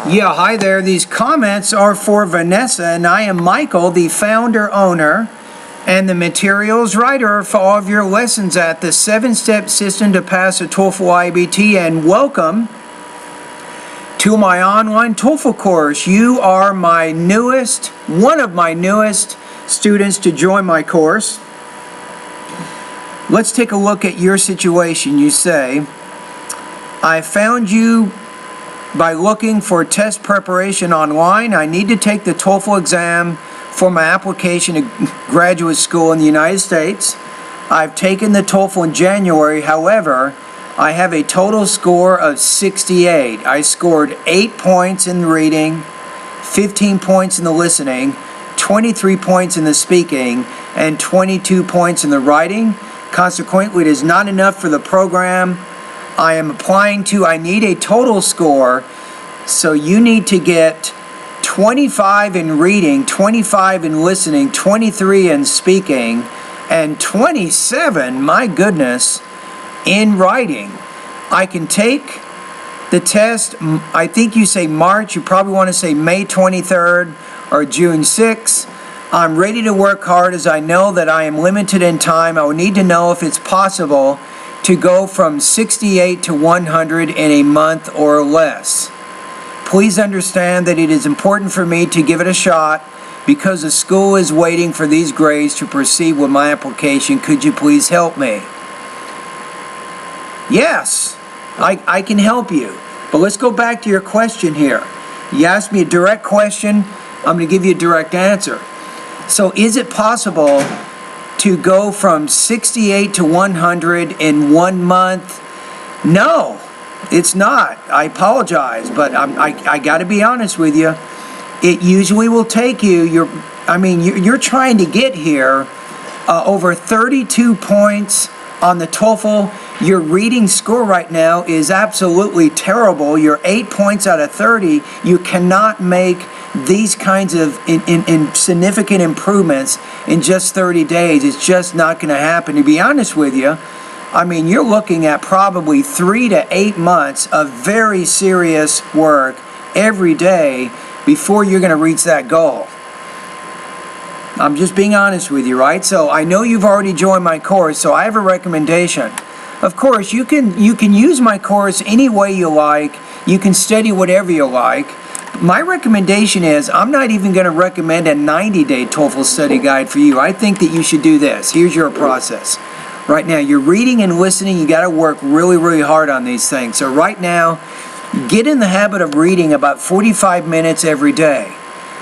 Yeah, hi there. These comments are for Vanessa, and I am Michael, the founder, owner, and the materials writer for all of your lessons at the 7-Step System to Pass a TOEFL IBT, and welcome to my online TOEFL course. You are one of my newest students to join my course. Let's take a look at your situation. You say, I found you by looking for test preparation online. I need to take the TOEFL exam for my application to graduate school in the United States. I've taken the TOEFL in January. However, I have a total score of 68. I scored 8 points in the reading, 15 points in the listening, 23 points in the speaking, and 22 points in the writing. Consequently, it is not enough for the program I am applying to. I need a total score, so you need to get 25 in reading, 25 in listening, 23 in speaking, and 27, my goodness, in writing. I can take the test, I think you say March, you probably want to say May 23rd or June 6th. I'm ready to work hard as I know that I am limited in time. I will need to know if it's possible to go from 68 to 100 in a month or less. Please understand that it is important for me to give it a shot because the school is waiting for these grades to proceed with my application. Could you please help me? Yes, I can help you. But let's go back to your question here. You asked me a direct question. I'm going to give you a direct answer. So is it possible to go from 68 to 100 in 1 month? No, it's not. I apologize, but I got to be honest with you. It usually will take you, you're trying to get here over 32 points on the TOEFL. Your reading score right now is absolutely terrible. You're 8 points out of 30. You cannot make these kinds of significant improvements in just 30 days. It's just not going to happen. To be honest with you, you're looking at probably 3 to 8 months of very serious work every day before you're going to reach that goal. I'm just being honest with you, right? So I know you've already joined my course, so I have a recommendation. Of course, you can use my course any way you like. You can study whatever you like. My recommendation is, I'm not even going to recommend a 90-day TOEFL study guide for you. I think that you should do this. Here's your process. Right now, you're reading and listening. You got to work really, really hard on these things. So right now, get in the habit of reading about 45 minutes every day.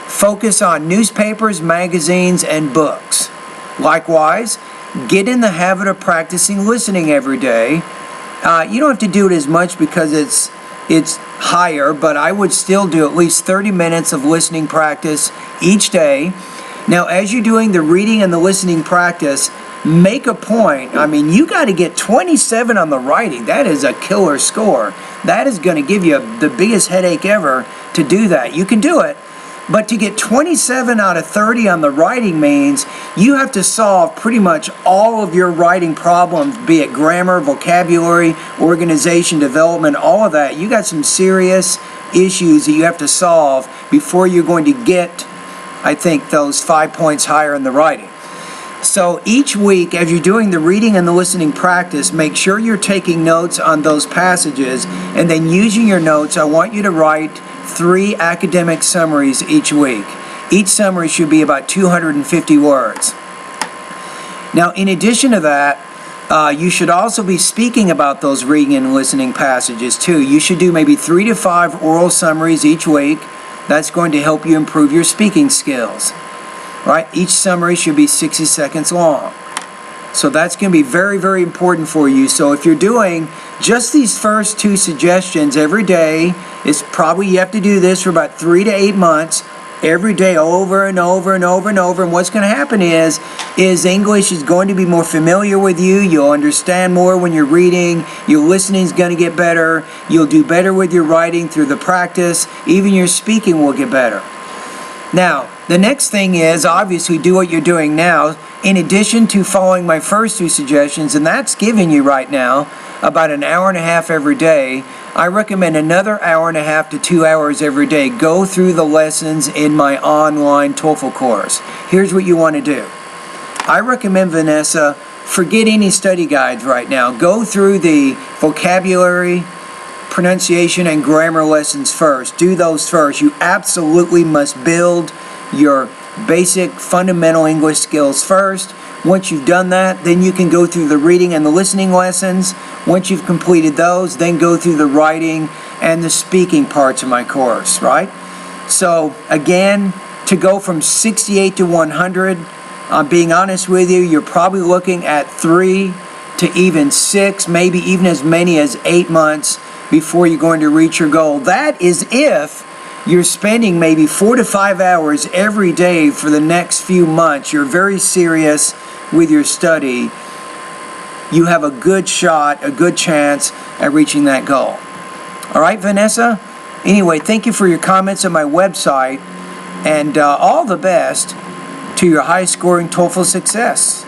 Focus on newspapers, magazines, and books. Likewise, get in the habit of practicing listening every day. You don't have to do it as much because it's higher, but I would still do at least 30 minutes of listening practice each day. Now, as you're doing the reading and the listening practice, make a point. You got to get 27 on the writing. That is a killer score. That is going to give you the biggest headache ever to do that. You can do it. But to get 27 out of 30 on the writing means you have to solve pretty much all of your writing problems, be it grammar, vocabulary, organization, development, all of that. You got some serious issues that you have to solve before you're going to get, I think, those 5 points higher in the writing. So each week, as you're doing the reading and the listening practice, make sure you're taking notes on those passages, and then using your notes, I want you to write 3 academic summaries each week. Each summary should be about 250 words. Now, in addition to that, you should also be speaking about those reading and listening passages too. You should do maybe 3 to 5 oral summaries each week. That's going to help you improve your speaking skills. Right? Each summary should be 60 seconds long. So that's going to be very, very important for you. So if you're doing just these first 2 suggestions every day, it's probably you have to do this for about 3 to 8 months, every day over and over and over and over. And what's going to happen is English is going to be more familiar with you. You'll understand more when you're reading. Your listening is going to get better. You'll do better with your writing through the practice. Even your speaking will get better. Now, the next thing is obviously do what you're doing now. In addition to following my first 2 suggestions, and that's giving you right now about an hour and a half every day I recommend another hour and a half to 2 hours every day. Go through the lessons in my online TOEFL course. Here's what you want to do. I recommend, Vanessa, forget any study guides right now. Go through the vocabulary, pronunciation, and grammar lessons first. Do those first. You absolutely must build your basic fundamental English skills first. Once you've done that, then you can go through the reading and the listening lessons. Once you've completed those, then go through the writing and the speaking parts of my course, right? So again, to go from 68 to 100, I'm being honest with you, you're probably looking at 3 to even 6, maybe even as many as 8 months before you're going to reach your goal. That is if you're spending maybe 4 to 5 hours every day for the next few months. You're very serious with your study. You have a good shot, a good chance at reaching that goal. All right, Vanessa? Anyway, thank you for your comments on my website, and all the best to your high-scoring TOEFL success.